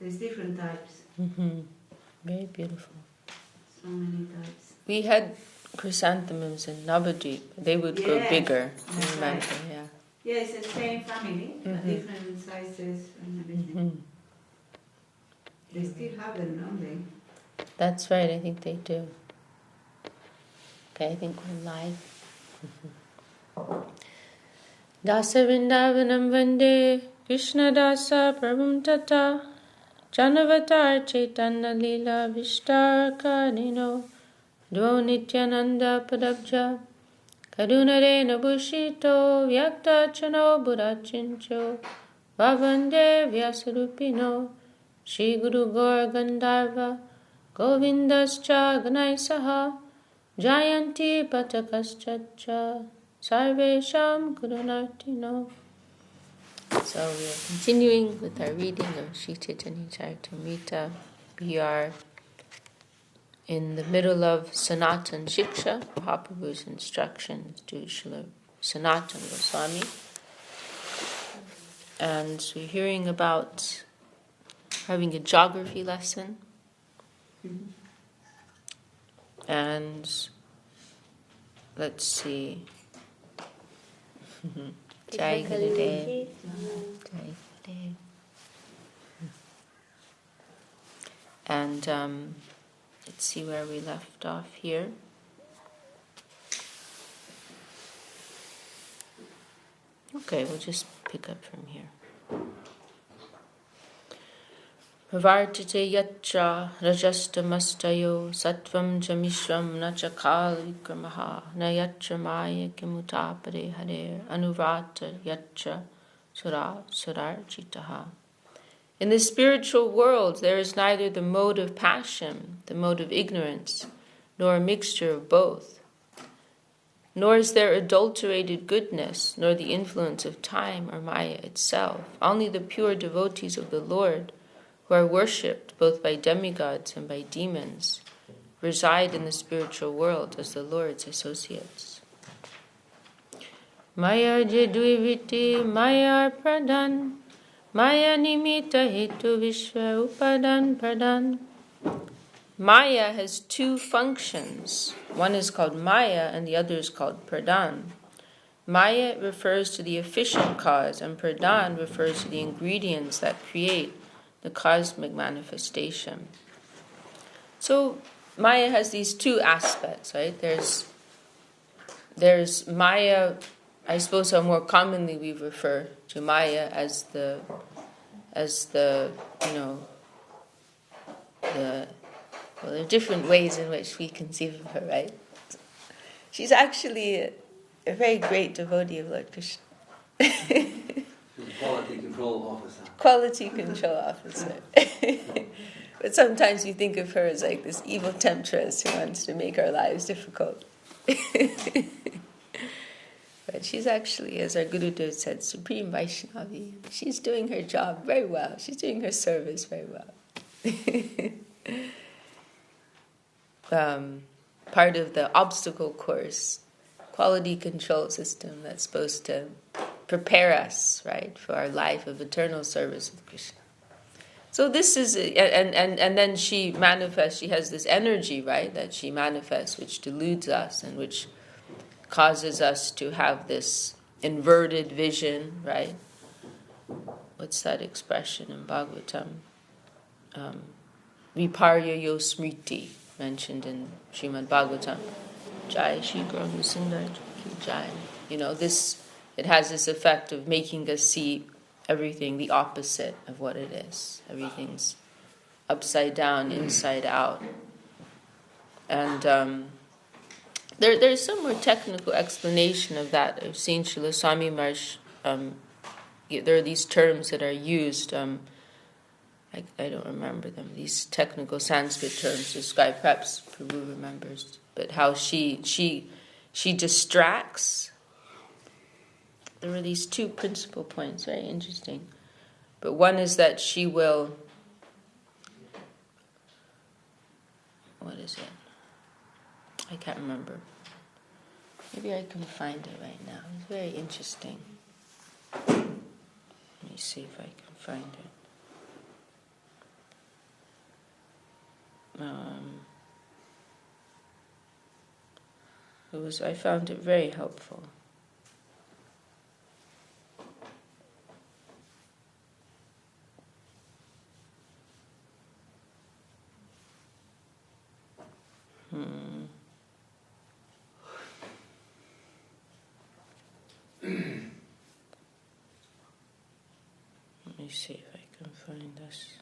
There's different types. Very beautiful. So many types. We had chrysanthemums in Navadvip. They would grow bigger. I remember, right. Yeah, it's the same family, but different sizes and everything. They still have them, don't they? That's right, I think they do. Okay, I think we're live. Dasa Vrindavanam Vande Krishna Dasa Prabhum Tata Janavatar Chaitanya Lila Vishtar Kanino Dvo Nityananda Padabja Kadunare Nabushito Vyakta Chano Burachincho Bhavande Vyasarupino Shri Guru Gaur Gandharva Govindascha Ganaisaha Jayanti Patakascha Sarvesham Gurunartino. So we are continuing with our reading of Sri Chaitanya Charitamrita. We are in the middle of Sanatan Shiksha, Mahaprabhu's instructions to Srila Sanatan Goswami. And we're hearing about having a geography lesson. And let's see. Jai Gurudev. Jai Gurudev. And let's see where we left off here. Okay, we'll just pick up from here. Pravartate yatra rajastamastayo sattvam jamishram nachakal vikramaha na yatra maya kimutapade hare anuvrata yatra surarchitaha. In the spiritual world, there is neither the mode of passion, the mode of ignorance, nor a mixture of both. Nor is there adulterated goodness, nor the influence of time or Maya itself. Only the pure devotees of the Lord, who are worshipped both by demigods and by demons, reside in the spiritual world as the Lord's associates. Maya jedviviti Maya pradhan Maya nimita hetu vishwa upadan pradhan. Maya has two functions. One is called Maya and the other is called Pradhan. Maya refers to the efficient cause and Pradhan refers to the ingredients that create the cosmic manifestation. So Maya has these two aspects, right? There's Maya. I suppose how more commonly we refer to Maya as the well, there are different ways in which we conceive of her, right? She's actually a very great devotee of Lord Krishna. Quality control officer. Quality control officer. But sometimes we think of her as like this evil temptress who wants to make our lives difficult. But she's actually, as our Gurudev said, Supreme Vaishnavi. She's doing her job very well. She's doing her service very well. Part of the obstacle course, quality control system that's supposed to prepare us, right, for our life of eternal service with Krishna. So this is, and then she manifests, she has this energy, right, that she manifests, which deludes us and which causes us to have this inverted vision, right? What's that expression in Bhagavatam? Viparya yo smriti, mentioned in Srimad Bhagavatam. Jai Shri Guru Sundar Ki Jai. This, it has this effect of making us see everything the opposite of what it is. Everything's upside down, inside out. And there's some more technical explanation of that. I've seen Srila Swami Maharaj, there are these terms that are used, I don't remember them, these technical Sanskrit terms describe, perhaps Prabhu remembers, but how she distracts. There were these two principal points, very interesting. But one is that she will, what is it? I can't remember. Maybe I can find it right now. It's very interesting. Let me see if I can find it. I found it very helpful. Let me see if I can find this.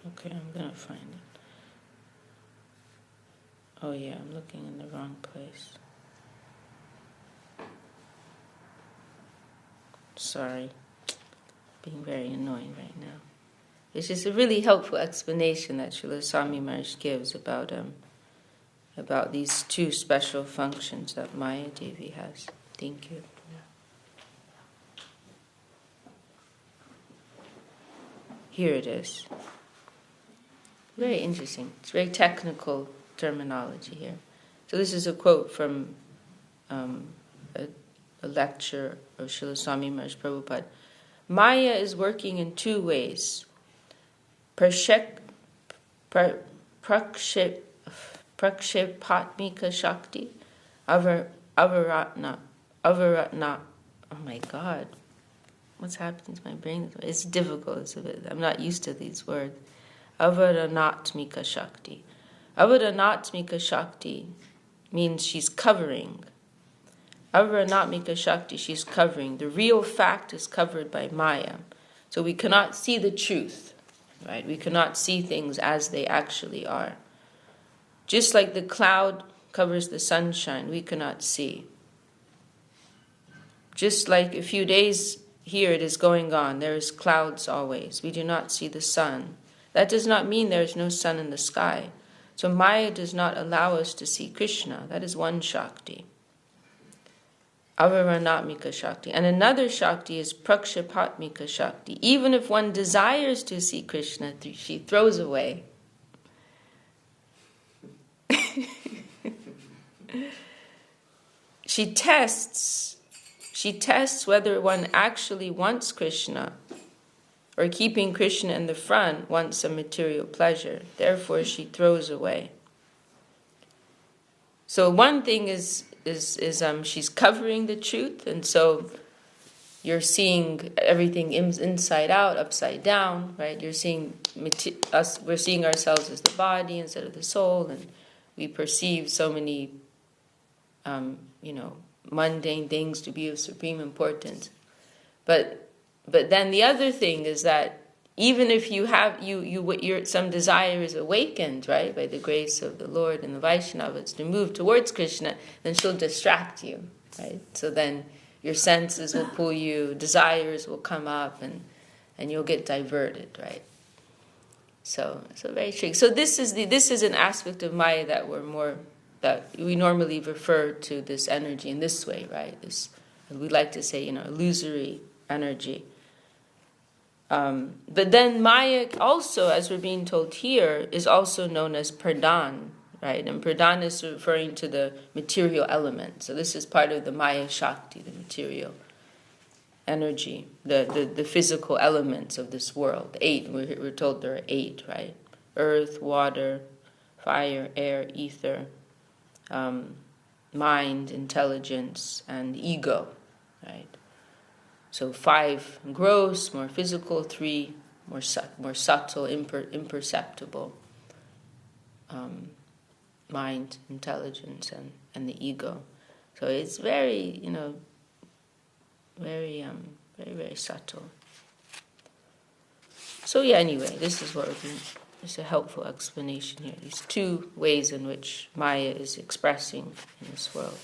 Okay, I'm gonna find it. Oh yeah, I'm looking in the wrong place. Sorry, being very annoying right now. It's just a really helpful explanation that Srila Swami Maharaj gives about these two special functions that Maya Devi has. Thank you. Here it is. Very interesting. It's very technical terminology here. So this is a quote from a lecture of Srila Swami Maharaj Prabhupada. Maya is working in two ways. Prakshepatmika Shakti, Avaratna. Oh my God. What's happening to my brain? It's difficult. I'm not used to these words. Avaranatmika Shakti. Avaranatmika Shakti means she's covering. Avaranatmika Shakti, she's covering. The real fact is covered by Maya. So we cannot see the truth, right? We cannot see things as they actually are. Just like the cloud covers the sunshine, we cannot see. Just like a few days here it is going on, there is clouds always. We do not see the sun. That does not mean there is no sun in the sky. So Maya does not allow us to see Krishna. That is one Shakti. Avaranatmika Shakti. And another Shakti is Prakshapatmika Shakti. Even if one desires to see Krishna, she throws away. She tests whether one actually wants Krishna, or keeping Krishna in the front wants some material pleasure. Therefore, she throws away. So one thing is she's covering the truth, and so you're seeing everything inside out, upside down, right? You're seeing us. We're seeing ourselves as the body instead of the soul, and we perceive so many, mundane things to be of supreme importance. But then the other thing is that even if you have some desire is awakened, right, by the grace of the Lord and the Vaishnavas to move towards Krishna, then she'll distract you, right? So then your senses will pull you, desires will come up, and you'll get diverted, right? So very tricky. So this is an aspect of Maya that we normally refer to this energy in this way, right? This, we like to say, illusory energy. But then Maya also, as we're being told here, is also known as Pradhan, right? And Pradhan is referring to the material element. So this is part of the Maya Shakti, the material energy, the physical elements of this world. 8, we're told there are 8, right? Earth, water, fire, air, ether, mind, intelligence, and ego, right? So 5 gross, more physical, 3 more subtle, imperceptible, mind, intelligence, and the ego. So it's very, very, very subtle. So yeah, anyway, this is what we're doing. It's a helpful explanation here. These 2 ways in which Maya is expressing in this world.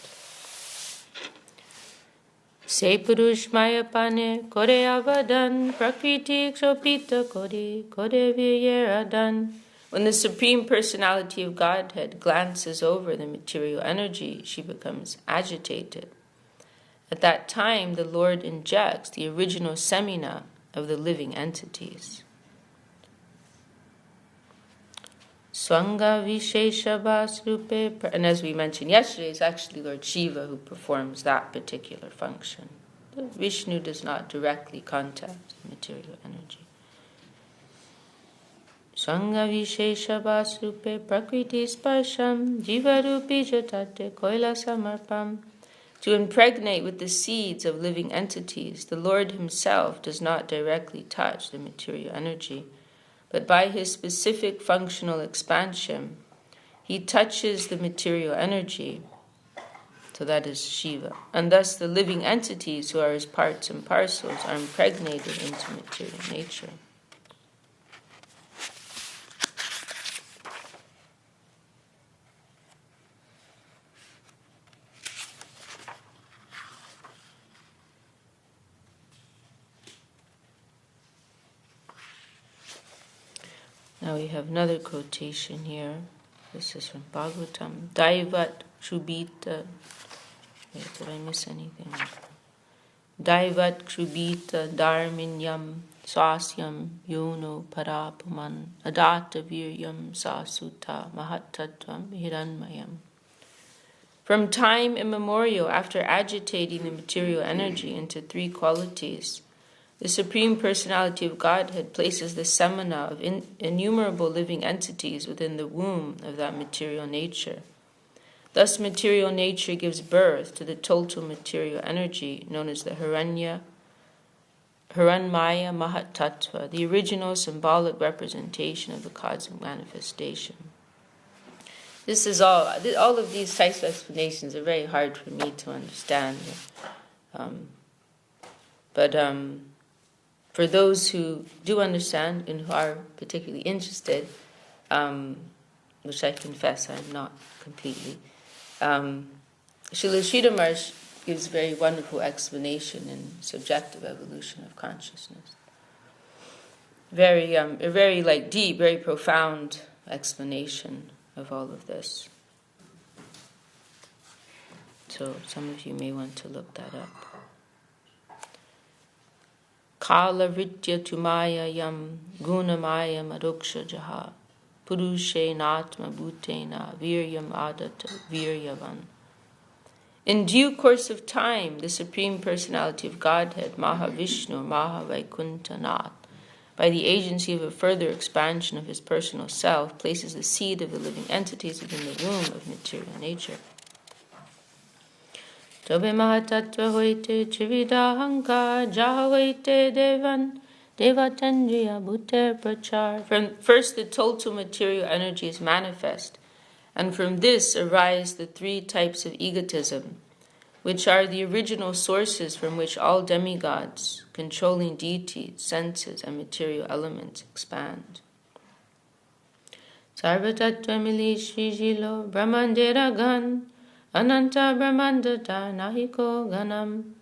Se purush maya pane kore avadan prakriti kshopita kore viryaradan. When the Supreme Personality of Godhead glances over the material energy, she becomes agitated. At that time, the Lord injects the original semina of the living entities. Swanga Vishesha Vasrupe. And as we mentioned yesterday, it's actually Lord Shiva who performs that particular function. Vishnu does not directly contact material energy. Swanga Vishesha Vasrupe Prakriti Sparsham Jivarupi Jatate Koila Samarpam. To impregnate with the seeds of living entities, the Lord himself does not directly touch the material energy, but by his specific functional expansion, he touches the material energy, so that is Shiva, and thus the living entities who are his parts and parcels are impregnated into material nature. Now we have another quotation here. This is from Bhagavatam. Daivat Krubita. Wait, did I miss anything? Daivat Krubita Dharminyam Sasyam Yono Parapuman Adata Viryam Sasuta Mahatatvam Hiranmayam. From time immemorial, after agitating the material energy into three qualities, the Supreme Personality of Godhead places the semina of innumerable living entities within the womb of that material nature. Thus, material nature gives birth to the total material energy known as the Hiranmaya Mahatattva, the original symbolic representation of the cosmic manifestation. This is all of these types of explanations are very hard for me to understand. But for those who do understand and who are particularly interested, which I confess I'm not completely, Srila Sridhar Maharaj gives a very wonderful explanation in Subjective Evolution of Consciousness. A very deep, very profound explanation of all of this. So some of you may want to look that up. Kala Ritya Tumaya Yam Gunamaya Maruksha Jaha Purushe Natma Bhutena Viryam Adata Viryavan. In due course of time, the Supreme Personality of Godhead, Mahavishnu, Mahavaikuntanath, by the agency of a further expansion of his personal self, places the seed of the living entities within the womb of material nature. Tobe mahatattva hoite trividahanka jaha hoite devan devatandriya bhuter prachar. From first the total material energy is manifest, and from this arise the three types of egotism, which are the original sources from which all demigods, controlling deities, senses, and material elements expand. Sarvatattva mili shrijilo brahmandera gan Ananta Brahmandata Nahiko Ganam.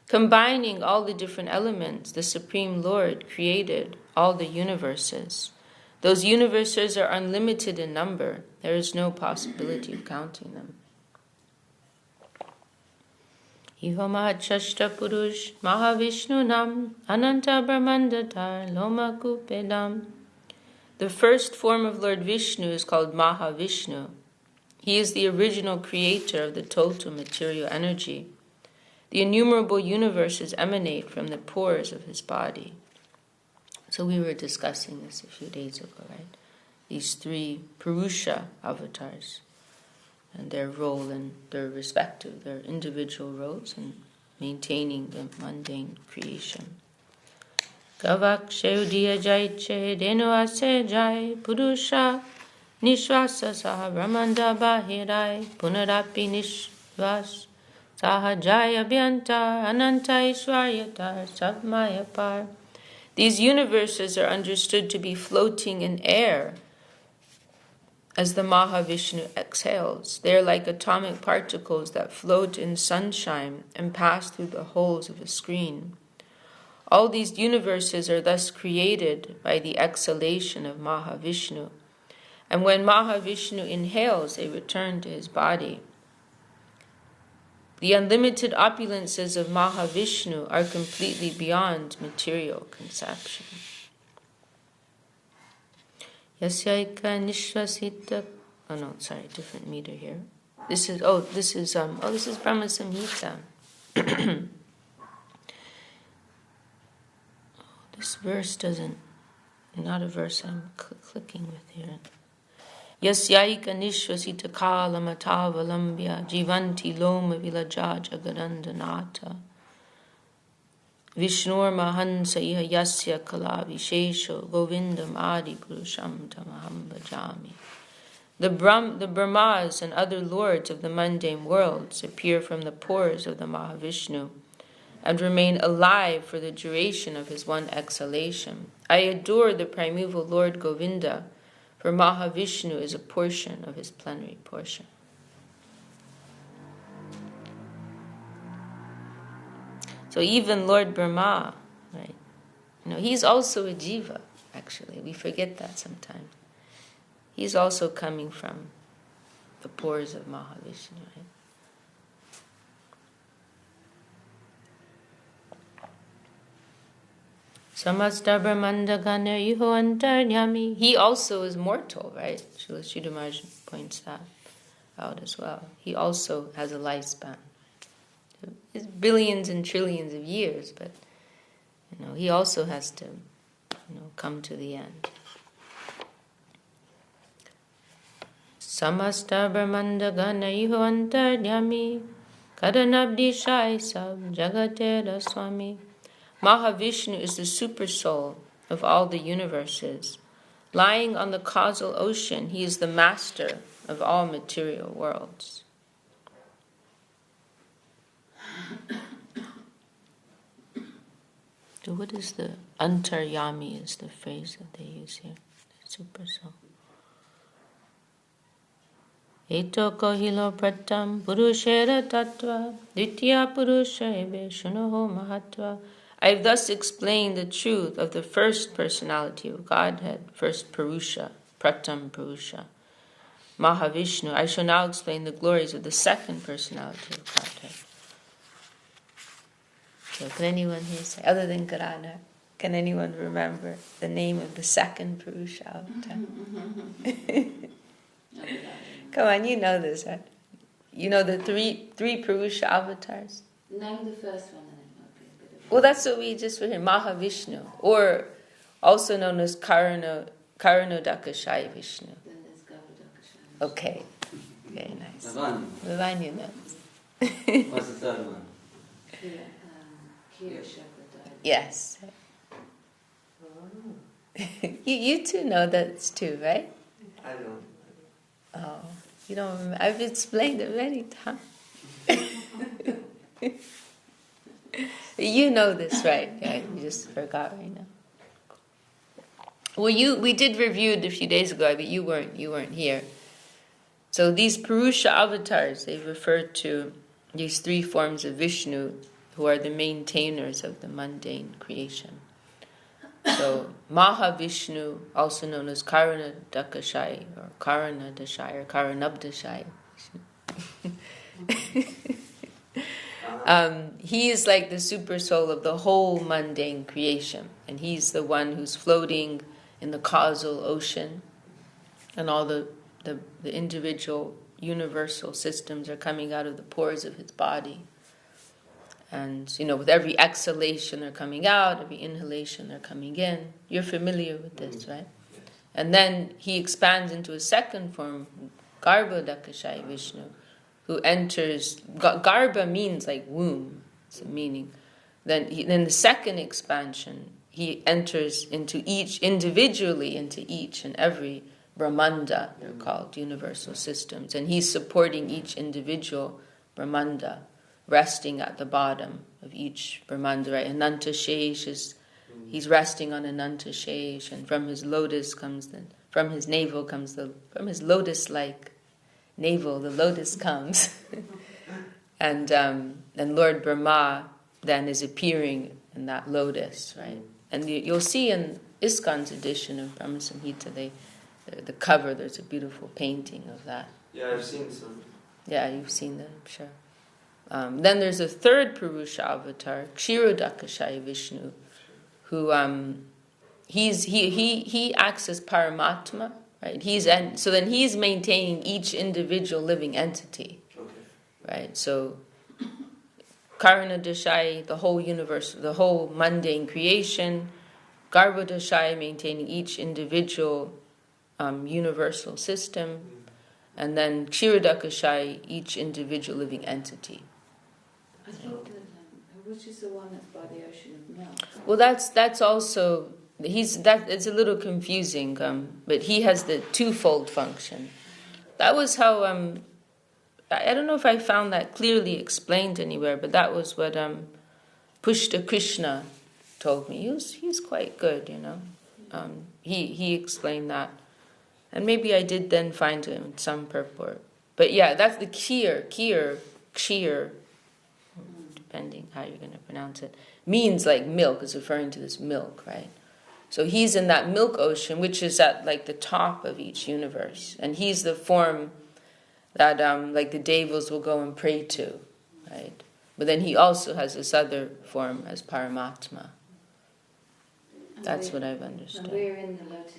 Combining all the different elements, the Supreme Lord created all the universes. Those universes are unlimited in number. There is no possibility of counting them. Iva Mahachashta Purush Mahavishnu Nam Ananta Brahmandatar Loma Kupedam. The first form of Lord Vishnu is called Mahavishnu. He is the original creator of the total material energy. The innumerable universes emanate from the pores of his body. So we were discussing this a few days ago, right? These three Purusha avatars and their role in their individual roles in maintaining the mundane creation. Gavak Sheudiya Ch.Ch Deno Ase Jai Purusha Nishvasa Saha Brahmanda Bahirai Punarapi Nishvas Saha Jaya Bhyanta Ananta Ishwaryatar Sabmayapar. These universes are understood to be floating in air as the Mahavishnu exhales. They are like atomic particles that float in sunshine and pass through the holes of a screen. All these universes are thus created by the exhalation of Mahavishnu. And when Mahavishnu inhales, they return to his body. The unlimited opulences of Mahavishnu are completely beyond material conception. Yasyaika nishvasita. Oh no, sorry, different meter here. This is Brahma Samhita. This verse not a verse I'm clicking with here. Yasyaika nishvasita kala matavalamya jivanti loma vilaja jagadandanata Vishnur mahansa iha yasya kala vishesho govindam adi purusham tamaham bhajami. The Brahmas and other lords of the mundane worlds appear from the pores of the Mahavishnu and remain alive for the duration of his one exhalation. I adore the primeval Lord Govinda, for Mahavishnu is a portion of his plenary portion. So even Lord Brahma, right? He's also a jiva, actually. We forget that sometimes. He's also coming from the pores of Mahavishnu, right? Samasta Brahmanda Gana Yuho Antaryami. He also is mortal, right? Srila Sridhar Maharaj points that out as well. He also has a lifespan. It's billions and trillions of years, but he also has to come to the end. Samasta Brahmanda Gana Yuho Antaryami Kadanabdi Shai Sab Jagatera Swami. Mahavishnu is the super soul of all the universes. Lying on the causal ocean, he is the master of all material worlds. So what is the antaryami is the phrase that they use here, the super soul. Eto kohilo pratam purushera tattva ditya purusha ebe shunoho mahatva. I have thus explained the truth of the first personality of Godhead, first Purusha, Pratam Purusha, Mahavishnu. I shall now explain the glories of the second personality of Godhead. So can anyone here say, other than Karana, can anyone remember the name of the second Purusha avatar? Come on, you know this, right? You know the three Purusha avatars? Name the first one. Well, that's what we just read here, Mahavishnu, or also known as Karanodakashaya Vishnu. Okay, very nice. Vivanya knows. What's the third one? Yes. you two know that's two, right? I don't. Oh, you don't remember? I've explained it many times. You know this, right? Yeah, you just forgot right now. Well, we did review it a few days ago, but you weren't here. So these Purusha avatars, they refer to these three forms of Vishnu who are the maintainers of the mundane creation. So Mahavishnu, also known as Karanodakashaya or Karanadashaya or Karanabdashaya. He is like the super soul of the whole mundane creation, and he's the one who's floating in the causal ocean, and all the individual universal systems are coming out of the pores of his body. And with every exhalation they're coming out, every inhalation they're coming in. You're familiar with this, right? And then he expands into a second form, Garbhodakashaya Vishnu, who enters. Garbha means like womb. It's a meaning. Then the second expansion, he enters individually into each and every Brahmanda. They're called universal systems, and he's supporting each individual Brahmanda, resting at the bottom of each Brahmanda. Right? Ananta Shesh he's resting on Ananta Shesh, and from his lotus from his navel comes from his lotus-like navel, the lotus comes. And Lord Brahma then is appearing in that lotus, right? And you'll see in ISKCON's edition of Brahma Samhita, the cover, there's a beautiful painting of that. Yeah, I've seen some. Yeah, you've seen that, I'm sure. Then there's a third Purusha avatar, Kshirodakashaya Vishnu, who he acts as Paramatma, right? So then he's maintaining each individual living entity, right? So Karana Dashai, the whole universe, the whole mundane creation. Garbha Dashai, maintaining each individual universal system. And then Kshirodakashai, each individual living entity. I thought that, which is the one that's by the ocean of milk? Well, that's also it's a little confusing, but he has the twofold function. That was how I don't know if I found that clearly explained anywhere, but that was what Pushta Krishna told me. He was quite good, you know. He explained that, and maybe I did then find him in some purport. But yeah, that's the kshir, depending how you're going to pronounce it, means like milk, is referring to this milk, right? So he's in that milk ocean, which is at like the top of each universe, and he's the form that like the devas will go and pray to, right? But then he also has this other form as Paramatma. That's what I've understood. And we're in that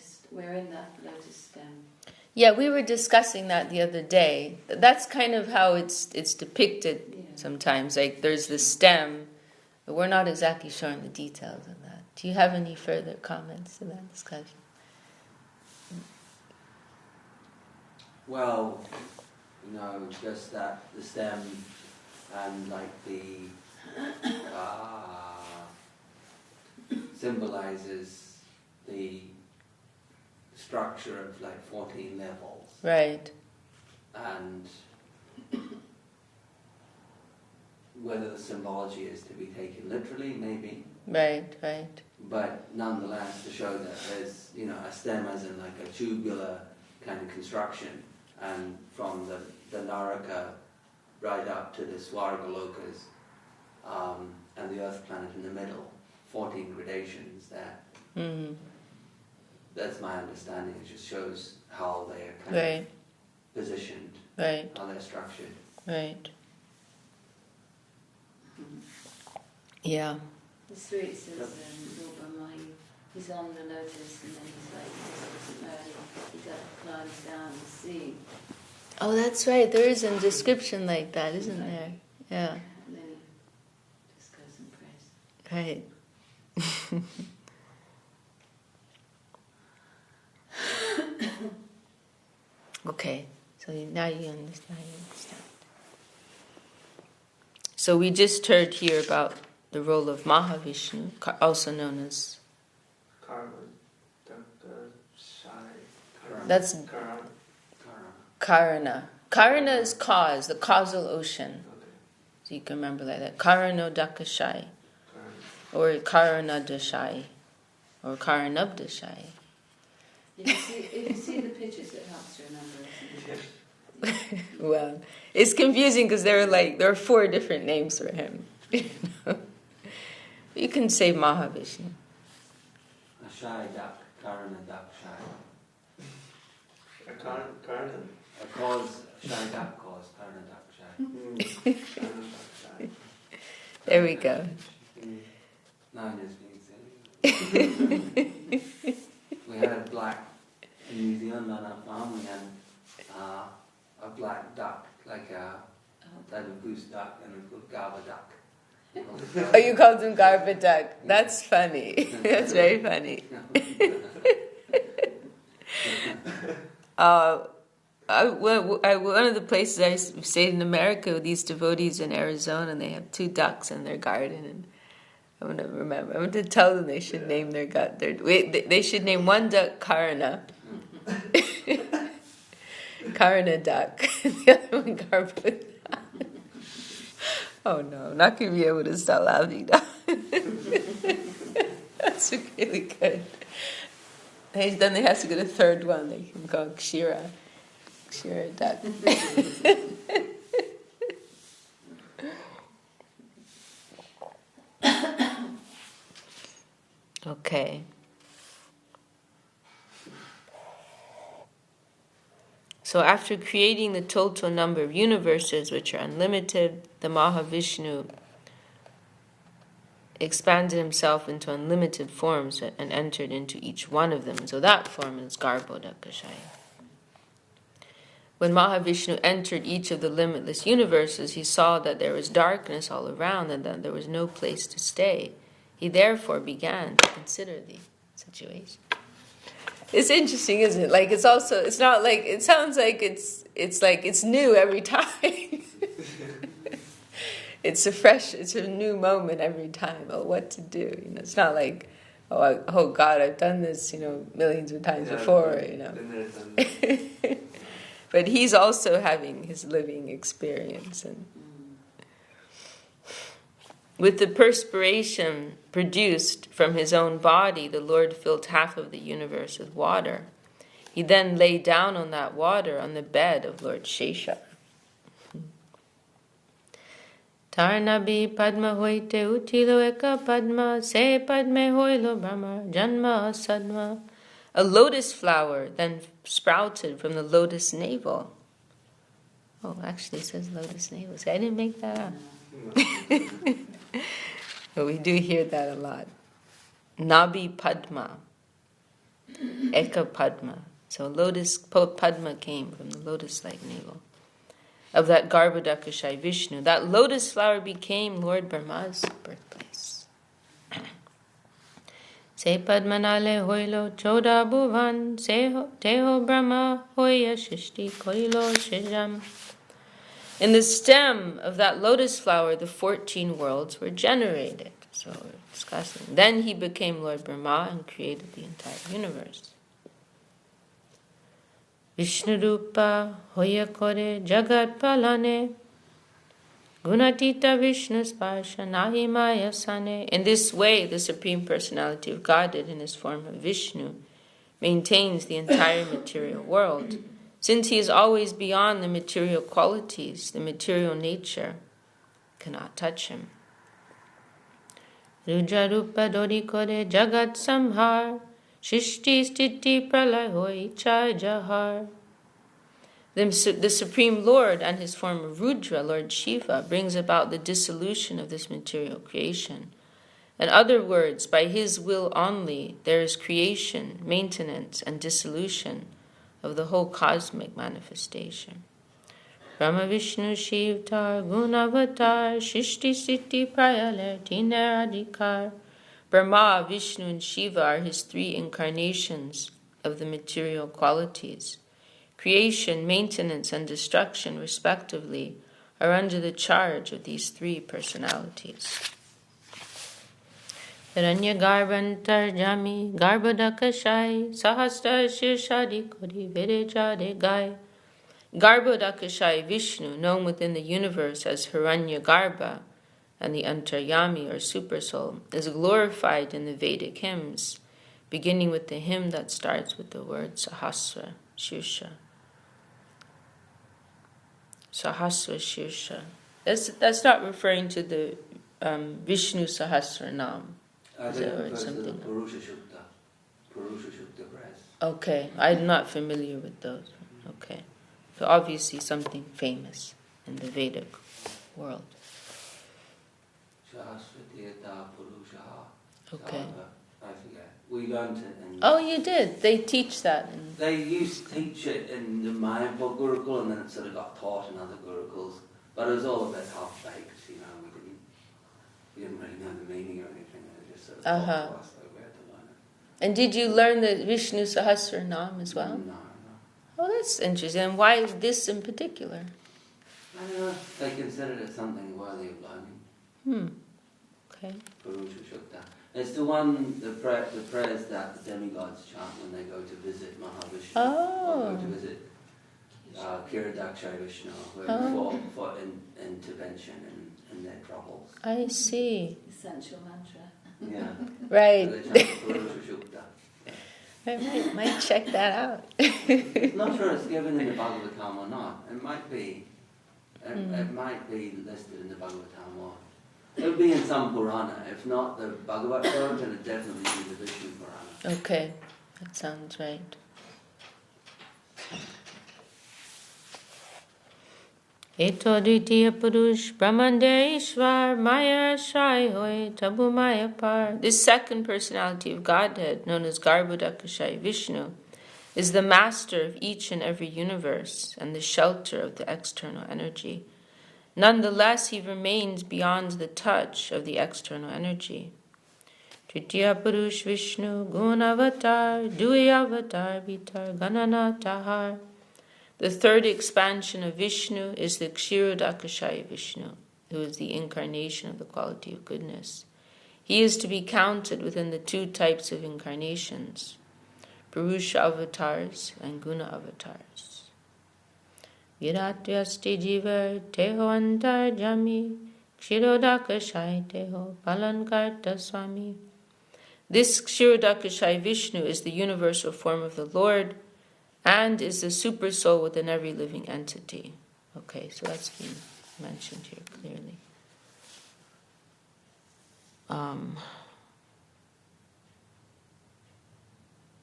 lotus stem. Yeah, we were discussing that the other day. That's kind of how it's depicted sometimes. Like there's the stem, but we're not exactly sure on the details of that. Do you have any further comments to that discussion? Well, just that the stem and like the symbolizes the structure of like 14 levels. Right. And whether the symbology is to be taken literally, maybe. Right. But nonetheless, to show that there's, a stem as in like a tubular kind of construction, and from the Naraka right up to the Swargalokas, and the Earth planet in the middle, 14 gradations there. Mm-hmm. That's my understanding. It just shows how they're kind of positioned, how they're structured. Right. Yeah. The street says Lord Brahma, he's on the lotus, and then he's like, he climbs down the sea. Oh, that's right. There is a description like that, isn't there? Yeah. And then he just goes and prays. Right. Okay, so now you understand. So we just heard here about the role of Mahavishnu, also known as... That's Karana. Karana is cause, the causal ocean. So you can remember like that. Karanodakashai. Or Karanadashai. Or Karanabdashai. If you see the pictures, it helps to remember. Well, it's confusing because there are 4 different names for him. You can say Mahavishnu. A shy duck, Karana duck shy. A cause, shy duck cause, Karana duck shy. There we go. Now it is being said. We had a black, in New Zealand on our farm, we had a black duck, like a type of goose duck, and we called Gaba duck. Oh, you called him Garba Duck. That's funny. That's very funny. One of the places I stayed in America with these devotees in Arizona, and they have 2 ducks in their garden, and I'm going to tell them they should name they should name one duck Karana. Karana duck. And the other one Garba duck. Oh no, I'm not going to be able to stop laughing now. That's really good. Then they have to get a 3rd one they can call Kshira duck. Okay. So after creating the total number of universes, which are unlimited, the Mahavishnu expanded himself into unlimited forms and entered into each one of them. So that form is Garbhodakashaya. When Mahavishnu entered each of the limitless universes, he saw that there was darkness all around and that there was no place to stay. He therefore began to consider the situation. It's interesting, isn't it? Like it's not like, it sounds like it's new every time. It's a new moment every time. Oh, what to do? It's not like, oh God, I've done this, millions of times before, But he's also having his living experience. And with the perspiration produced from his own body, the Lord filled half of the universe with water. He then lay down on that water on the bed of Lord Ch.Ch. Tarnabi padma hoite utilo eka padma se padme hoilo brahma janma sadma. A lotus flower then sprouted from the lotus navel. Oh, actually it says lotus navel. So I didn't make that up. But we do hear that a lot. Nabi Padma. Eka Padma. So lotus Padma came from the lotus-like navel of that Garbhodakashaya Vishnu. That lotus flower became Lord Brahma's birthplace. Se Padmanale hoilo choda bhuvan, teho Brahma hoya shishti koilo shijam. In the stem of that lotus flower, the 14 worlds were generated. So we're discussing. Then he became Lord Brahma and created the entire universe. Vishnurupa hoya kore jagat palane gunatita Vishnu sparsha nahi maya sane. In this way, the Supreme Personality of Godhead in his form of Vishnu maintains the entire material world. Since he is always beyond the material qualities, the material nature cannot touch him. Rudra rupa dori kore jagat samhar shishti stiti pralay hoi chai jahar. The Supreme Lord and his form of Rudra, Lord Shiva, brings about the dissolution of this material creation. In other words, by his will only, there is creation, maintenance, and dissolution of the whole cosmic manifestation. Brahma Vishnu Shivtar Gunavatar Shishti Siddhi Prayaler Tiner Adhikar. Brahma, Vishnu, and Shiva are his three incarnations of the material qualities. Creation, maintenance, and destruction, respectively, are under the charge of these three personalities. Hiranya Garbantar Jami Garbhodakashai Sahasra Shirshadi Kodi Virejade Gai. Garbhodakashai Vishnu, known within the universe as Hiranya Garbha and the Antaryami or Supersoul, is glorified in the Vedic hymns, beginning with the hymn that starts with the word Sahasra Shirsha. Sahasra Shirsha. That's not referring to the Vishnu Sahasranam. I think it refers to the Purusha Shukta press. Okay, I'm not familiar with those. Okay. So obviously something famous in the Vedic world. Okay. I forget. We learned it in... Oh, you did? They teach that? They used to teach it in the Mayapur Gurukul, and then it sort of got taught in other Gurukuls. But it was all a bit half-baked, we didn't really know the meaning or anything. It just sort of taught to us that we had to learn it. And did you learn the Vishnu Sahasranam as well? No. Oh, that's interesting. And why this in particular? I don't know. They considered it something worthy of learning. Okay. Purusha Shukta. It's the one, the prayers that the demigods chant when they go to visit Mahavishnu. Oh. Or go to visit Kiradakshaya Vishnu, for intervention in their troubles. I see. Essential mantra. Yeah. Right. So they chant Purusha Shukta. I might check that out. I'm not sure it's given in the Bhagavatam or not. It might be. It might be listed in the Bhagavatam or... It would be in some Purana. If not the Bhagavad Purana, then it would definitely be the Vishnu Purana. Okay, that sounds right. Eto Dvitiya Purush Brahmande Ishvar Maya Shai Hoy Tabu Maya Par. This second personality of Godhead, known as Garbhodakashai Vishnu, is the master of each and every universe and the shelter of the external energy. Nonetheless, he remains beyond the touch of the external energy. Tritiya Purush Vishnu Gunavatar Duyavatar Vitar Ganana Tahar. The third expansion of Vishnu is the Kshirodakashaya Vishnu, who is the incarnation of the quality of goodness. He is to be counted within the two types of incarnations, Purusha avatars and Guna avatars. Viratyasti jiva teho antar jami, Kshirodakashaya teho palankarta swami. This Kshirodakashaya Vishnu is the universal form of the Lord, and is the super soul within every living entity. Okay, so that's been mentioned here clearly.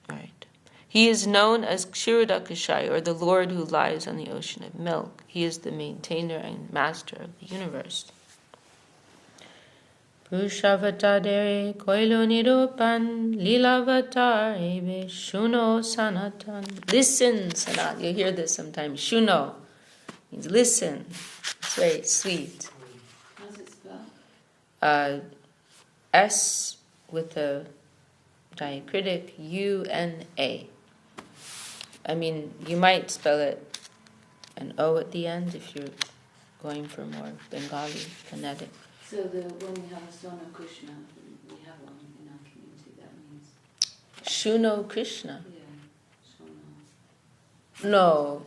Right. He is known as Kshirodakashai, or the Lord who lies on the ocean of milk. He is the maintainer and master of the universe. Purushavatadere koilo nirupan lilavatar ebe shuno sanatan. Listen, Sanat. You'll hear this sometimes. Shuno means listen. It's very sweet. How's it spelled? S with a diacritic U-N-A. I mean, you might spell it an O at the end if you're going for more Bengali phonetic. So when we have a Sona Krishna, we have one in our community, that means... Shuno Krishna? Yeah, Sona. No.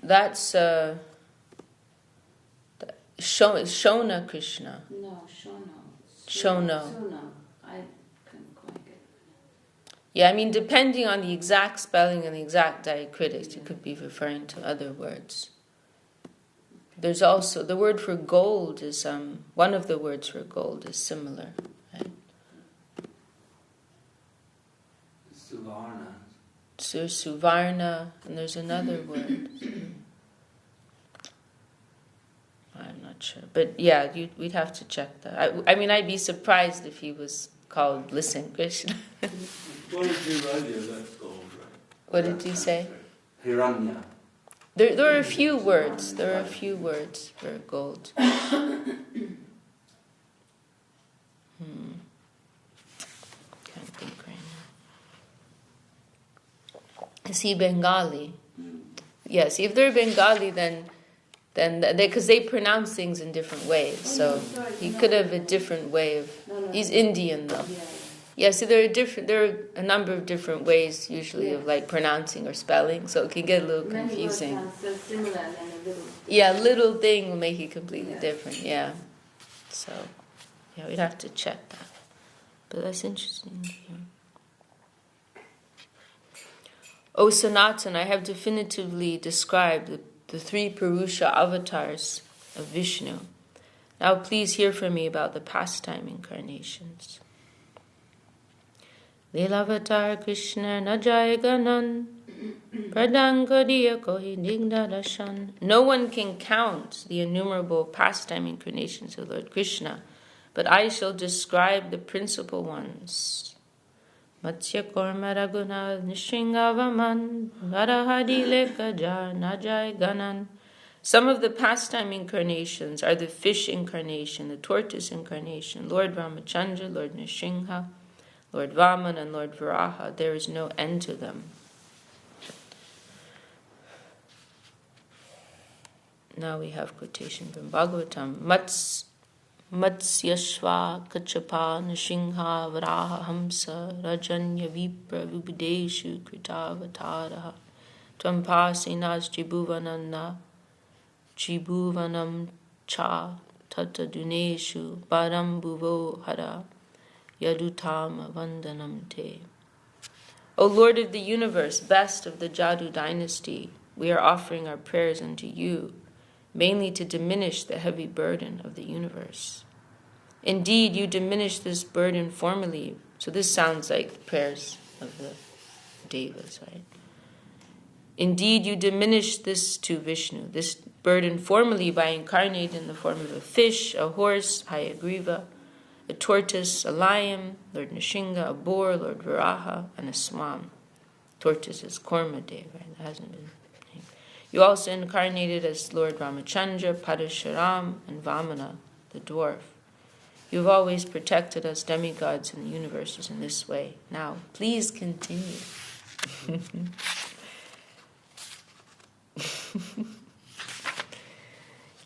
That's a different... That's Shona Krishna. No, Shono. Shono. Sono. I couldn't quite get it. Yeah, I mean, depending on the exact spelling and the exact diacritics, you could be referring to other words. There's also, the word for gold is, one of the words for gold is similar, right? Suvarna. Suvarna, and there's another word. I'm not sure. But yeah, we'd have to check that. I mean, I'd be surprised if he was called Listen Krishna. What did Hiranya, that's gold, right? What did you say? Hiranya. There are a few words. There are a few words for gold. Can't think right now. Is he Bengali? Yes. If they're Bengali, then because they pronounce things in different ways, so he could have a different way of. He's Indian though. Yeah, so there are a number of different ways usually of like pronouncing or spelling, so it can get a little confusing. Many words sound so similar and then a little... Yeah, little thing will make it completely different, yeah. So, yeah, we'd have to check that. But that's interesting. Yeah. O Sanatan, I have definitively described the three Purusha avatars of Vishnu. Now please hear from me about the pastime incarnations. Lilavatar Krishna Najaya Ganan Pradangadiya Kohi Digdadashan. No one can count the innumerable pastime incarnations of Lord Krishna, but I shall describe the principal ones. Matsya Korma Raguna Nishingavaman Varahadi Lekajar Najaya Ganan. Some of the pastime incarnations are the fish incarnation, the tortoise incarnation, Lord Ramachandra, Lord Nrsimha, Lord Vaman, and Lord Varaha. There is no end to them. Now we have quotation from Bhagavatam. Matsyashva Kachapa Nrsimha Varaha Hamsa Rajanya Vipra Vibudeshu Kritavataraha Tvampasinas Tribhuvanam Cha Tata Duneshu Param Bhuvo Hara Yadutam Vandanam Te. O Lord of the universe, best of the Jadu dynasty, we are offering our prayers unto you, mainly to diminish the heavy burden of the universe. Indeed, you diminished this burden formerly, so this sounds like the prayers of the Devas, right? Indeed, you diminished this to Vishnu, this burden formerly by incarnating in the form of a fish, a horse, Hayagriva, a tortoise, a lion, Lord Nishinga, a boar, Lord Viraha, and a swan. Tortoise is Kormadev, right? That hasn't been named. You also incarnated as Lord Ramachandra, Padasharam, and Vamana, the dwarf. You've always protected us demigods in the universes in this way. Now, please continue.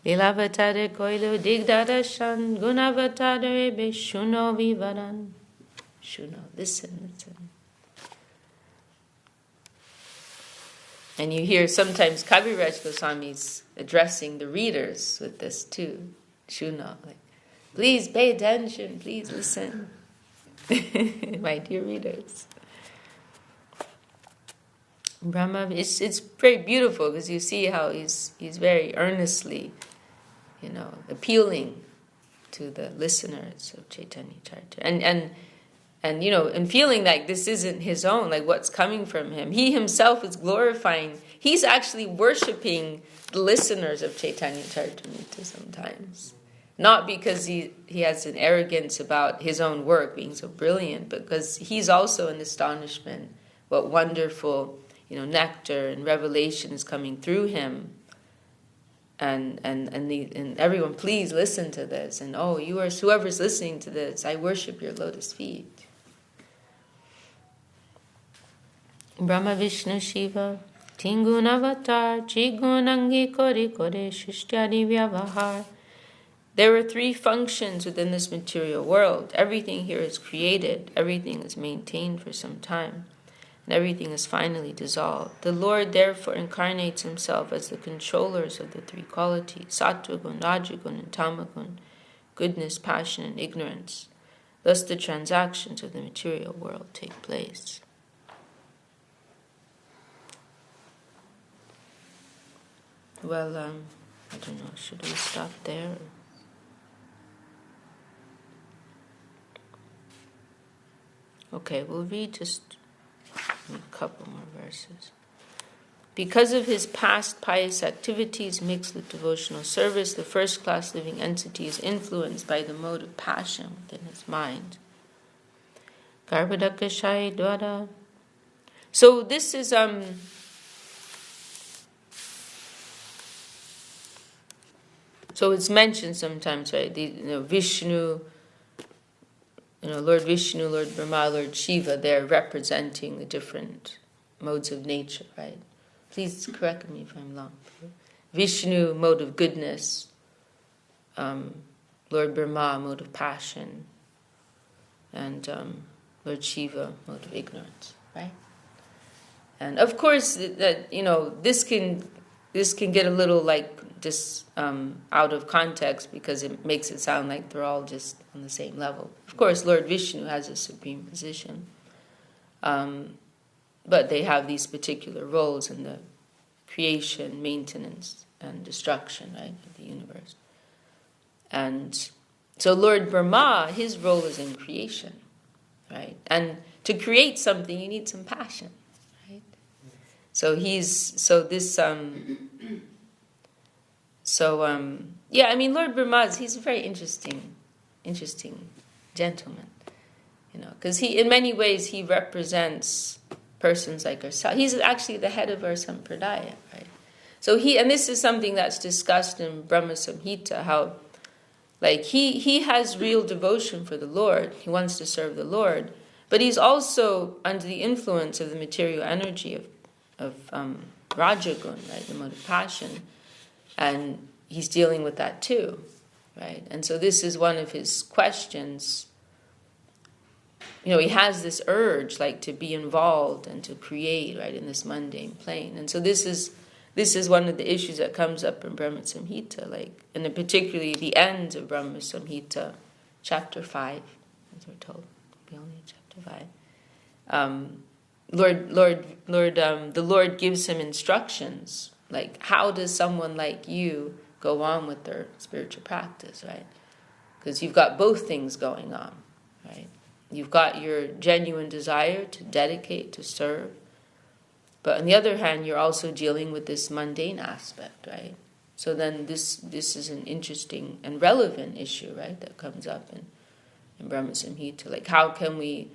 Lilavatare koilo digdarashan gunavatare be shuno vivaran. Shuno, listen. And you hear sometimes Kaviraj Goswami's addressing the readers with this too. Shuno, like, please pay attention, please listen. My dear readers. Brahma, it's very beautiful because you see how he's very earnestly, appealing to the listeners of Chaitanya Charita, and feeling like this isn't his own, like what's coming from him. He himself is glorifying. He's actually worshiping the listeners of Chaitanya Charitamrita sometimes, not because he has an arrogance about his own work being so brilliant, but because he's also in astonishment what wonderful nectar and revelation is coming through him, and everyone, please listen to this, and whoever's listening to this, I worship your lotus feet. Brahma Vishnu Shiva Tingun Avatar Chigunangi Kore Kore Shishyadi Vyavahar. There are three functions within this material world. Everything here is created, everything is maintained for some time, and everything is finally dissolved. The Lord therefore incarnates himself as the controllers of the three qualities, Sattva-gun, Rajagun, and Tamagun, goodness, passion, and ignorance. Thus the transactions of the material world take place. Well, I don't know, should we stop there? Okay, we'll read just a couple more verses. Because of his past pious activities mixed with devotional service, the first-class living entity is influenced by the mode of passion within his mind. Garbhadakashai Dwara. So this is so it's mentioned sometimes, right? Vishnu, Lord Vishnu, Lord Brahma, Lord Shiva, they're representing the different modes of nature, right? Please correct me if I'm wrong. Vishnu, mode of goodness. Lord Brahma, mode of passion. And Lord Shiva, mode of ignorance, right? And of course, that this can get a little just out of context because it makes it sound like they're all just on the same level. Of course, Lord Vishnu has a supreme position, but they have these particular roles in the creation, maintenance, and destruction, right, of the universe. And so Lord Brahma, his role is in creation, right? And to create something, you need some passion, right? So Lord Brahma, he's a very interesting gentleman, because in many ways he represents persons like ourselves. He's actually the head of our sampradaya, right? So and this is something that's discussed in Brahma Samhita, how he has real devotion for the Lord. He wants to serve the Lord, but he's also under the influence of the material energy of Rajagun, right, the mode of passion. And he's dealing with that too, right? And so this is one of his questions. He has this urge, to be involved and to create, right, in this mundane plane. And so this is one of the issues that comes up in Brahma Samhita, and particularly the end of Brahma Samhita, chapter 5, as we're told, we only chapter 5. The Lord gives him instructions. How does someone like you go on with their spiritual practice, right? Because you've got both things going on, right? You've got your genuine desire to dedicate, to serve, But on the other hand, you're also dealing with this mundane aspect, right? So then this is an interesting and relevant issue, right, that comes up in Brahma Samhita. Like, how can we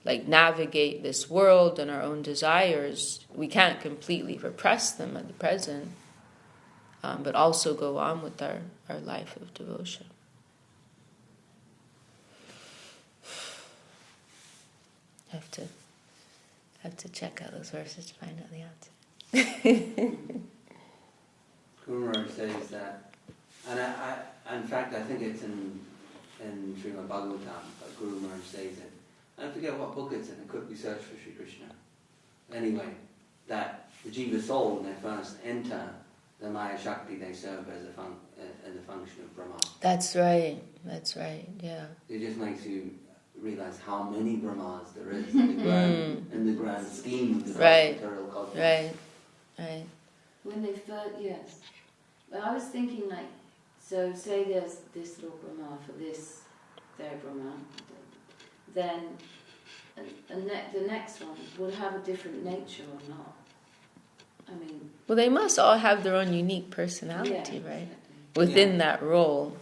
navigate this world and our own desires? We can't completely repress them at the present, but also go on with our life of devotion. Have to check out those verses to find out the answer. Guru Maharaj says that, and I in fact I think it's in Srimad Bhagavatam, but Guru Maharaj says it. I forget what book it's in. It could be Search for Sri Krishna. Anyway, that the jiva soul, when they first enter the Maya Shakti, they serve as a function of Brahma. That's right, yeah. It just makes you realize how many Brahmas there is in the grand scheme of the material cosmos. Right. When they first, yes. But I was thinking so say there's this little Brahma for this, their Brahma, then the next one will have a different nature or not. I mean... Well, they must all have their own unique personality, right? Exactly. Within that role.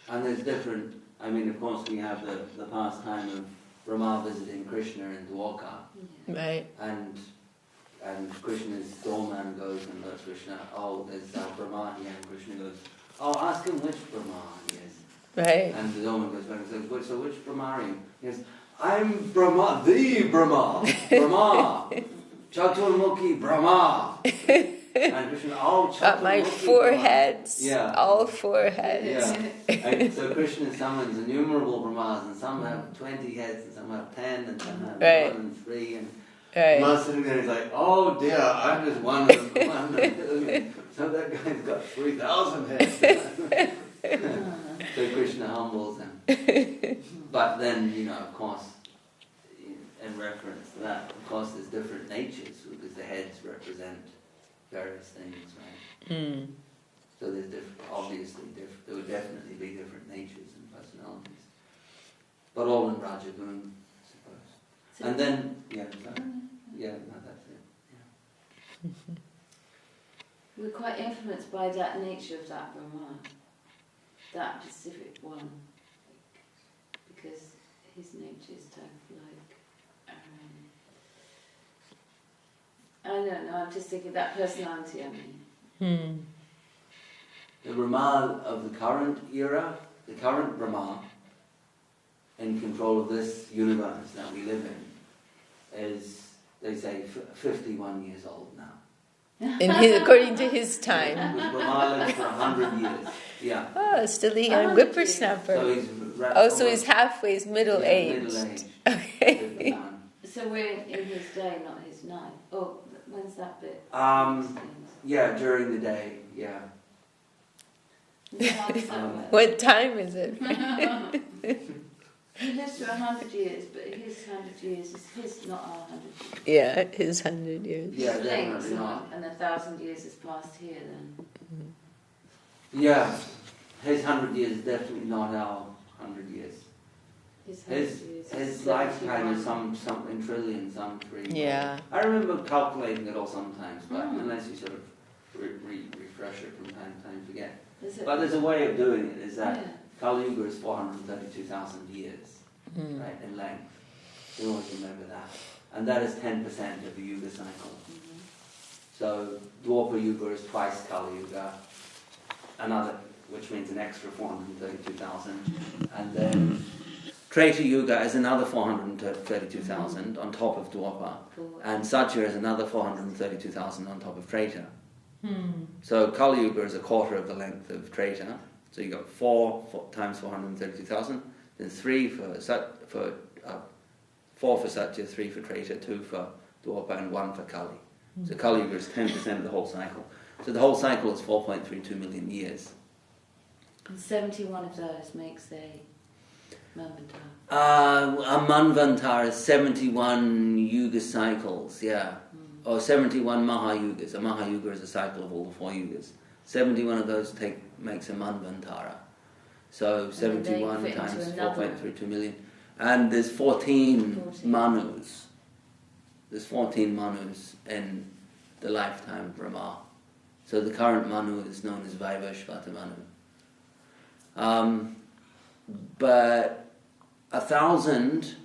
And there's different... I mean, of course, we have the pastime of Brahma visiting Krishna in Dwarka. Yeah. Right. And Krishna's doorman goes and lets Krishna, there's Brahma here. And Krishna goes, ask him which Brahma he is. Right. And the doorman goes back and says, so which Brahma are you? He goes, I'm Brahma, the Brahma. Brahma. Chaturmukhi Brahma. And Krishna, Got my 4 heads. Yeah. All 4 heads. Yeah. And so Krishna summons innumerable Brahmas, and some have 20 heads, and some have 10, and some have 1 and 3. And Brahma's sitting there, he's like, oh dear, I'm just one of them. So that guy's got 3,000 heads. So Krishna humbles him. But then, of course, in reference to that, of course, there's different natures, because the heads represent various things, right? Mm. So there's there would definitely be different natures and personalities. But all in Rajagun, I suppose. And then, that's it. Yeah. We're quite influenced by that nature of that Brahma, that specific one, because his nature is type I don't know, I'm just thinking that personality, The Brahma of the current era, the current Brahma, in control of this universe that we live in, is, they say, 51 years old now. According to his time. Because Brahma lives for 100 years. Yeah. Oh, still a young whippersnapper. So he's halfway, he's middle-aged. Middle-aged. Okay. So we're in his day, not his night. Oh, when's that bit? Yeah, during the day, yeah. What time is it? He lives for 100 years, but his 100 years is his, not our 100 years. Yeah, his 100 years. Yeah, definitely not. And 1,000 years has passed here then. Yeah, his 100 years is definitely not our 100 years. His lifetime is something trillion, some 3. Yeah. I remember calculating it all sometimes, but unless you sort of refresh it from time to time, forget. But there's a way of doing it, is that Kali Yuga is 432,000 years, right, in length. You always remember that. And that is 10% of the Yuga cycle. So Dwapara Yuga is twice Kali Yuga, which means an extra 432,000. And then Treta Yuga is another 432,000 on top of Dwapara. And Satya is another 432,000 on top of Treta. So Kali Yuga is a quarter of the length of Treta. So you got 4 times 432,000, then 3 for 4 for Satya, 3 for Treta, 2 for Dwapara, and 1 for Kali. So Kali Yuga is 10% of the whole cycle. So the whole cycle is 4.32 million years. And 71 of those makes a Manvantara. A Manvantara is 71 Yuga cycles, or 71 Mahayugas. A Mahayuga is a cycle of all the 4 Yugas. 71 of those makes a Manvantara. So 71 times 4.32 million. And there's 14 Manus. There's 14 Manus in the lifetime Brahma. So the current Manu is known as Vaivashvata Manu. But 1,000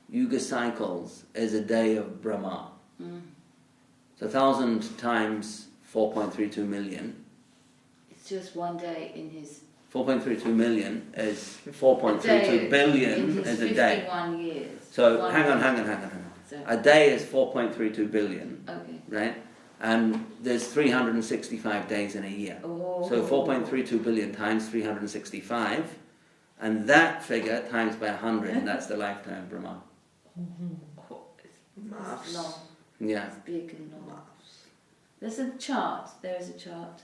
yuga cycles is a day of Brahma. So 1,000 times 4.32 million. It's just one day in his... 4.32 million is 4.32 billion is a day. 51 years. So hang on. So, A day is 4.32 billion, okay. right? And there's 365 days in a year. Oh. So 4.32 billion times 365, and that figure times by 100, and that's the lifetime Brahma. It's long. Yeah. It's big and long. There's a chart. There is a chart.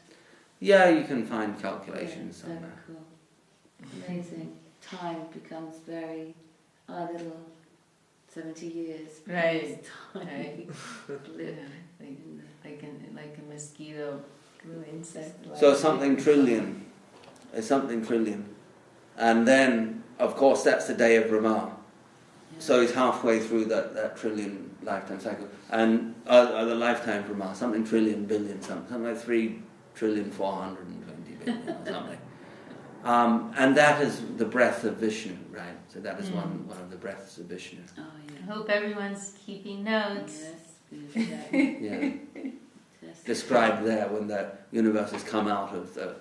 Yeah, you can find calculations Very somewhere. cool. Amazing. Time becomes very... Our little 70 years. Right. Tiny blip. Like a mosquito, little insect. So something trillion. It's something trillion. And then, of course, that's the day of Brahma. So he's halfway through that trillion lifetime cycle. And the lifetime Brahma, something trillion, billion, something like 3,420 billion or something. And that is the breath of Vishnu, right? So that is one of the breaths of Vishnu. Oh, yeah. I hope everyone's keeping notes. Yes. Yeah. Described there when the universe has come out of the,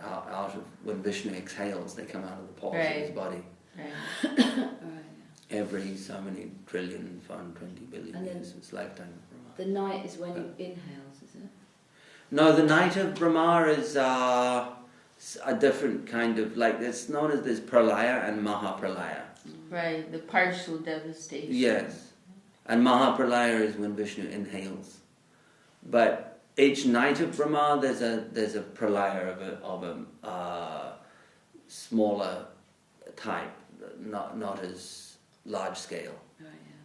out of when Vishnu exhales, they come out of the pores of his body. Right. Every so many trillion, 420 billion And years, it's lifetime of Brahma. The night is when you inhales, is it? No, the night of Brahma is a different kind of, like, it's known as this pralaya and mahapralaya. Right, the partial devastation. Yes. And mahapralaya is when Vishnu inhales. But each night of Brahma, there's a pralaya of a smaller type, not as large scale. Right, yeah.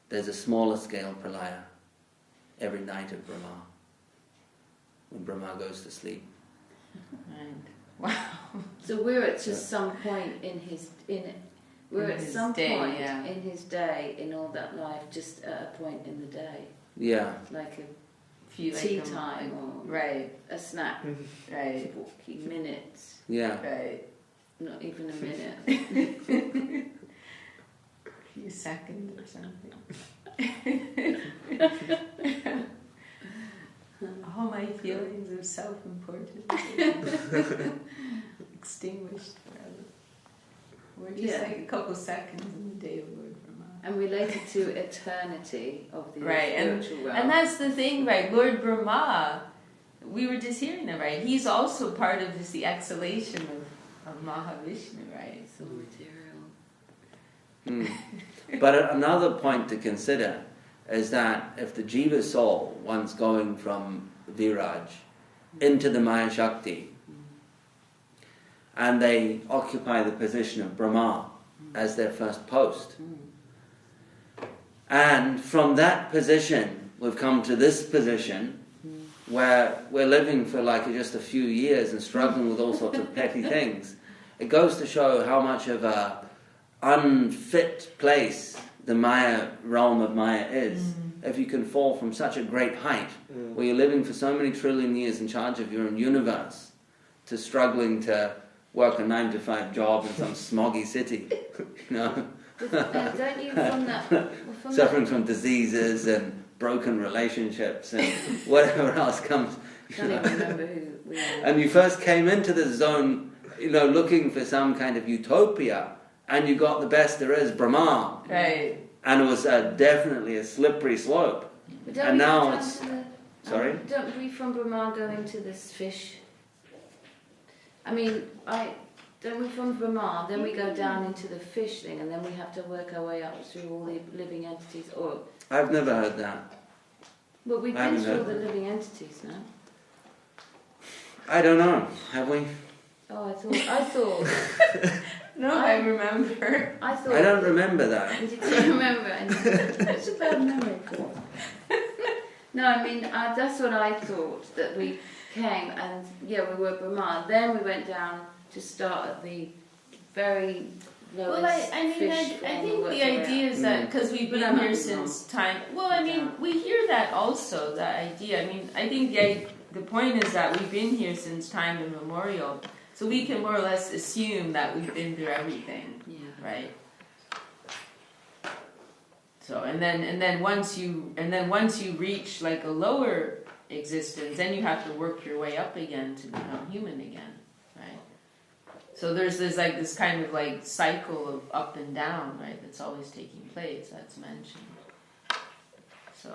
There's a smaller scale pralaya every night of Brahma, when Brahma goes to sleep. Right. Wow. So we're at just some point in his day, in his day, in all that life, just at a point in the day. Yeah. Like a Few, tea time or right. a snack. Right. Minutes. Yeah. Right. Not even a minute. A few seconds or something. All my feelings of self-importance extinguished forever. We're just like a couple seconds in the day of Lord Brahma. And related to eternity of the Right, spiritual realm. and that's the thing, right? Lord Brahma, we were just hearing that, right? He's also part of this, the exhalation of Mahavishnu, right? It's all material. But another point to consider is that if the jiva soul, once going from Viraj into the Maya Shakti, and they occupy the position of Brahma as their first post, and from that position we've come to this position where we're living for like just a few years and struggling with all sorts of petty things, it goes to show how much of a unfit place the Maya realm of Maya is. If you can fall from such a great height, where you're living for so many trillion years in charge of your own universe, to struggling to work a 9-to-5 job in some smoggy city, Don't you from that... suffering from diseases and broken relationships and whatever else comes. I can't even remember who we are. And you first came into this zone, looking for some kind of utopia, and you got the best there is, Brahma. Right. And it was definitely a slippery slope. And now it's... Sorry? Don't we from Brahma go into this fish? Don't we from Brahma, then we go down into the fish thing, and then we have to work our way up through all the living entities. Or, I've never heard that. but we've been through all the living entities now. I don't know. Have we? Oh, I thought. No, I remember. I thought. I don't remember that. Did you remember? It's a bad memory. No, that's what I thought, that we came and, we were Brahma. Then we went down to start at the very lowest Well, I mean, fish I form think or the whatever. idea is that because we've But I been might here be since time. Well, I mean, we hear that also. That idea. I mean, I think the point is that we've been here since time immemorial, so we can more or less assume that we've been through everything, right? So and then once you reach like a lower existence, then you have to work your way up again to become human again, right? So there's this kind of like cycle of up and down, right? That's always taking place. That's mentioned. So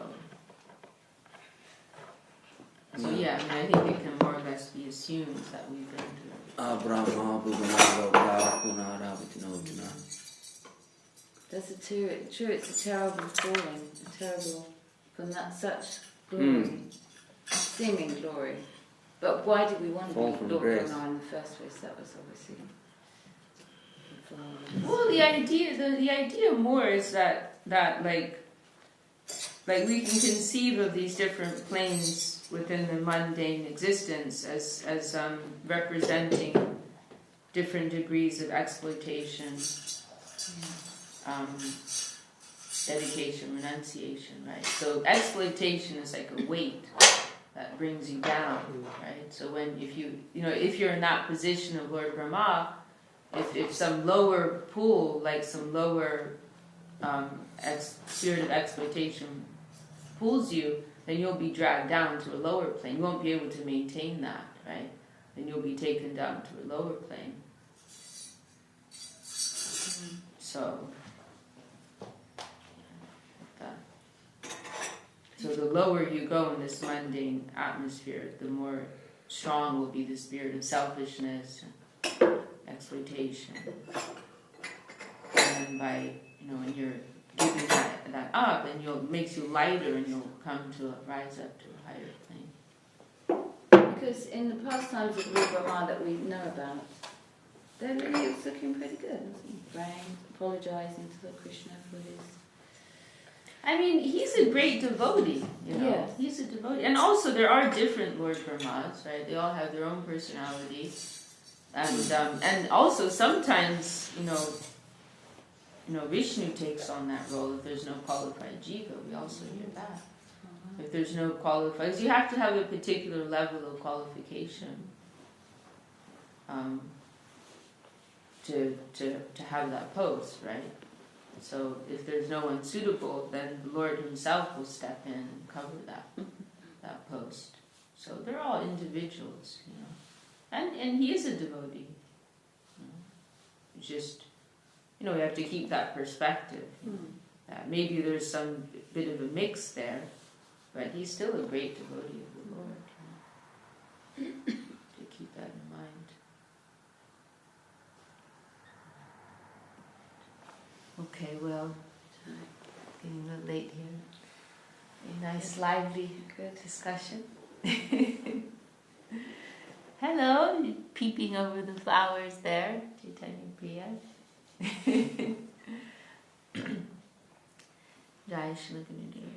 yeah, I mean, I think it can more or less be assumed that we've been through. That's true. It's a terrible falling, from that such glory, seeming glory. But why did we want to be Lord Brahma in the first place? That was obviously. Well, the idea more is that like we can conceive of these different planes within the mundane existence as representing different degrees of exploitation. Dedication, renunciation, right? So exploitation is like a weight that brings you down, right? So if you're in that position of Lord Brahma, if some lower pool, like some lower spirit of exploitation pulls you, then you'll be dragged down to a lower plane. You won't be able to maintain that, right? Then you'll be taken down to a lower plane. So the lower you go in this mundane atmosphere, the more strong will be the spirit of selfishness and exploitation. And then by, when you're giving that up, then it makes you lighter and you'll rise up to a higher plane. Because in the pastimes of Lord Brahma that we know about, then he was looking pretty good, wasn't he? Praying, apologising to Lord Krishna for his... I mean, he's a great devotee, Yeah. He's a devotee. And also there are different Lord Brahmas, right? They all have their own personality. And also sometimes, Vishnu takes on that role if there's no qualified jiva. We also hear that. If there's no qualified... You have to have a particular level of qualification to have that post, right? So if there's no one suitable, then the Lord himself will step in and cover that post. So they're all individuals, And he is a devotee. It's just, we have to keep that perspective. That maybe there's some bit of a mix there, but he's still a great devotee of the Lord. To keep that in mind. Okay, well, getting a little late here. A nice, lively, good discussion. Hello, peeping over the flowers there, Chaitanya Priya. Jai Shri Guru.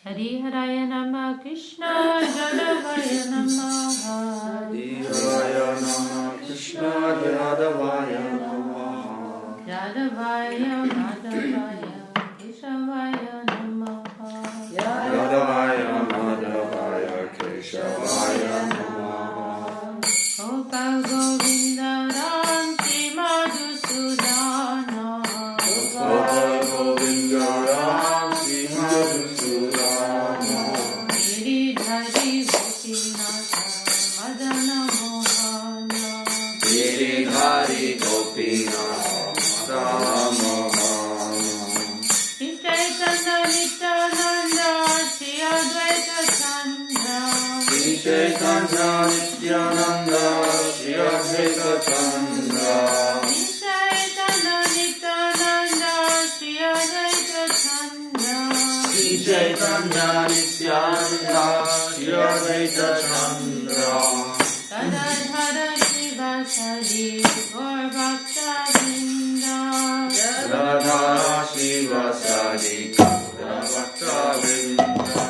Hari Haraya Nama Krishna Jadavaya Namaha. Hari Haraya Nama Krishna Jadavaya Namaha. Yadavaya, Madhavaya, Keshavaya Namaha. Yadavaya, Madhavaya, Keshavaya Namaha. Gopal Govinda Ram Shri Madhusudana. Gopal Govinda Ram Shri Madhusudana. Giridhari Gopinatha Madana Mohana. Giridhari Gopinatha. Chaitanya Nityananda Shri Advaita Chandra. Chaitanya Nityananda Shri Advaita Chandra. Chaitanya Nityananda Shri Advaita Chandra. Gadadhara Shivasari Gaur Bhakta Vrinda. Gadadhara Shivasari Gaur Bhakta Vrinda.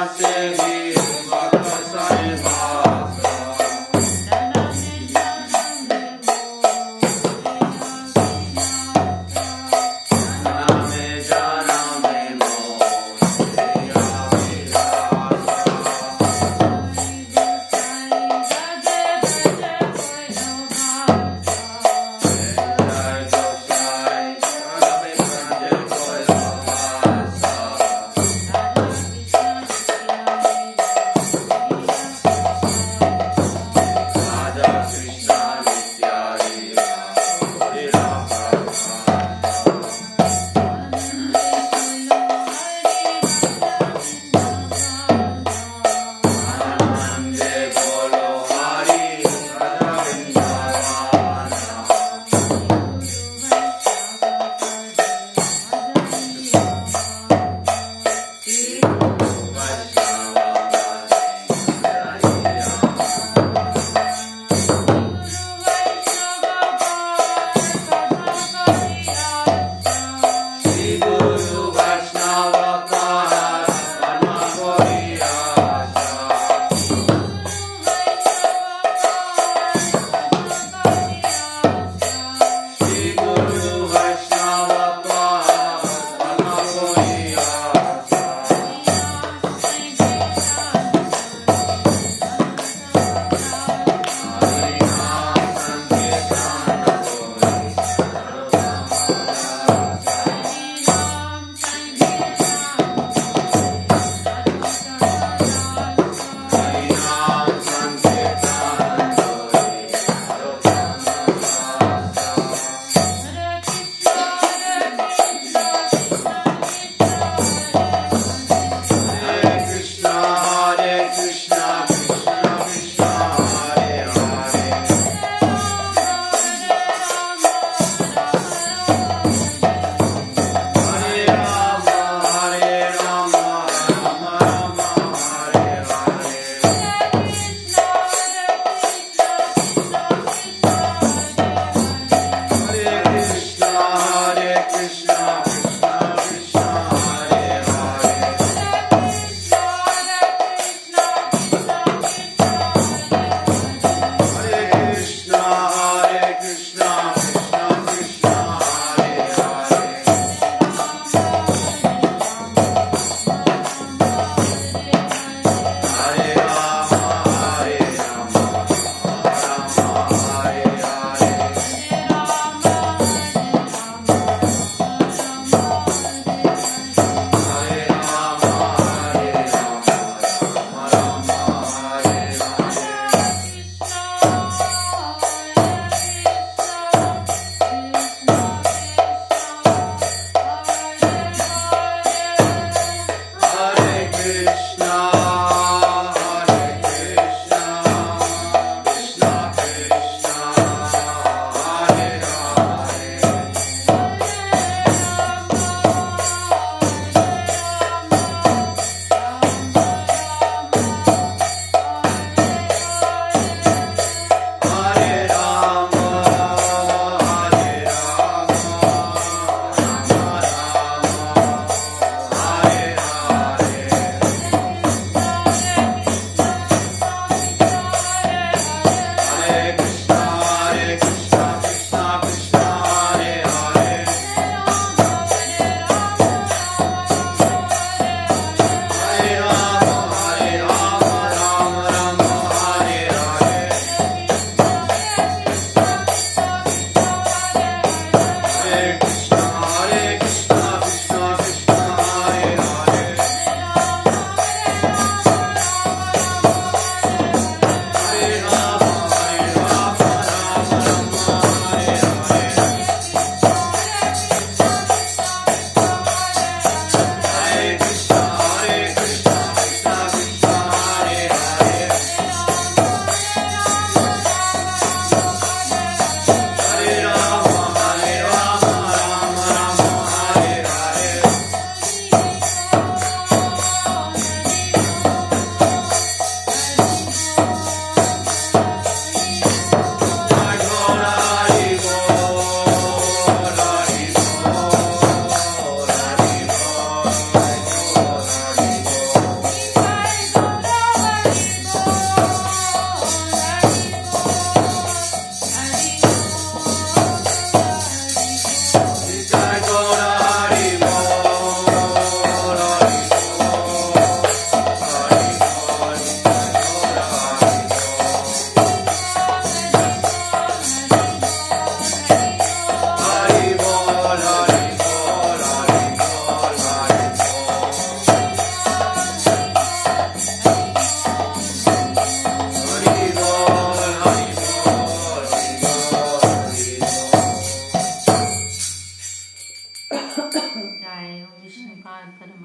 Radha Krishna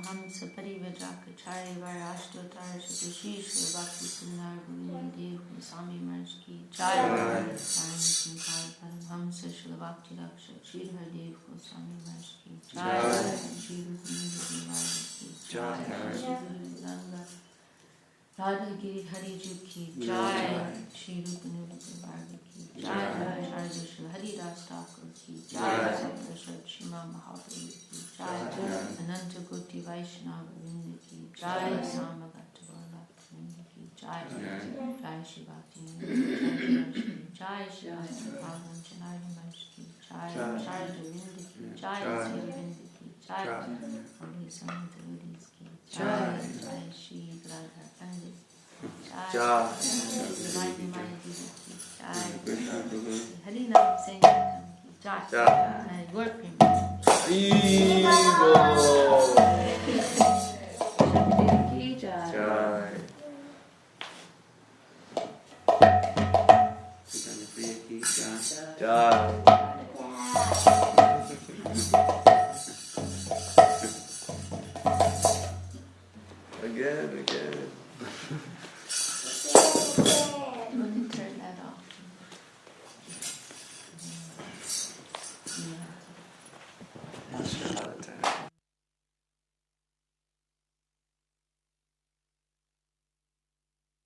Hamsa Parivajaka Chari Varashtotar Shri Shri Bhakti Sundar Govinda Dev Swami Maharaj Ki Jai Hamsa Shri Bhakti Laksha Shri Dev Swami Maharaj Ki Jai Shri Ganga Radha Giri Hari Ju Ki Jai Shri Rupanurati Ki Jai Jai Shri Hari Das Thakur Ki Jai Saptashat Shima Mahaprabhu Ki Jai Ananta Koti Vaishnava Vrinda Ki Jai Samagata Bharata Vrinda Ki Jai Jai Shri Bhakti Jai Shri Bhagavan Chanari Maharaj Ki Jai Sharda Vrinda Ki Jai Sri Vrinda Ki Jai Holy Samanta Rudis Ki Jai Jai Shri Radha Pandit Jai Divine Maya Devi Ki Jai Hari Nam Sankirtan Ki Jai Jai Gaur Prem Ki Jai Again.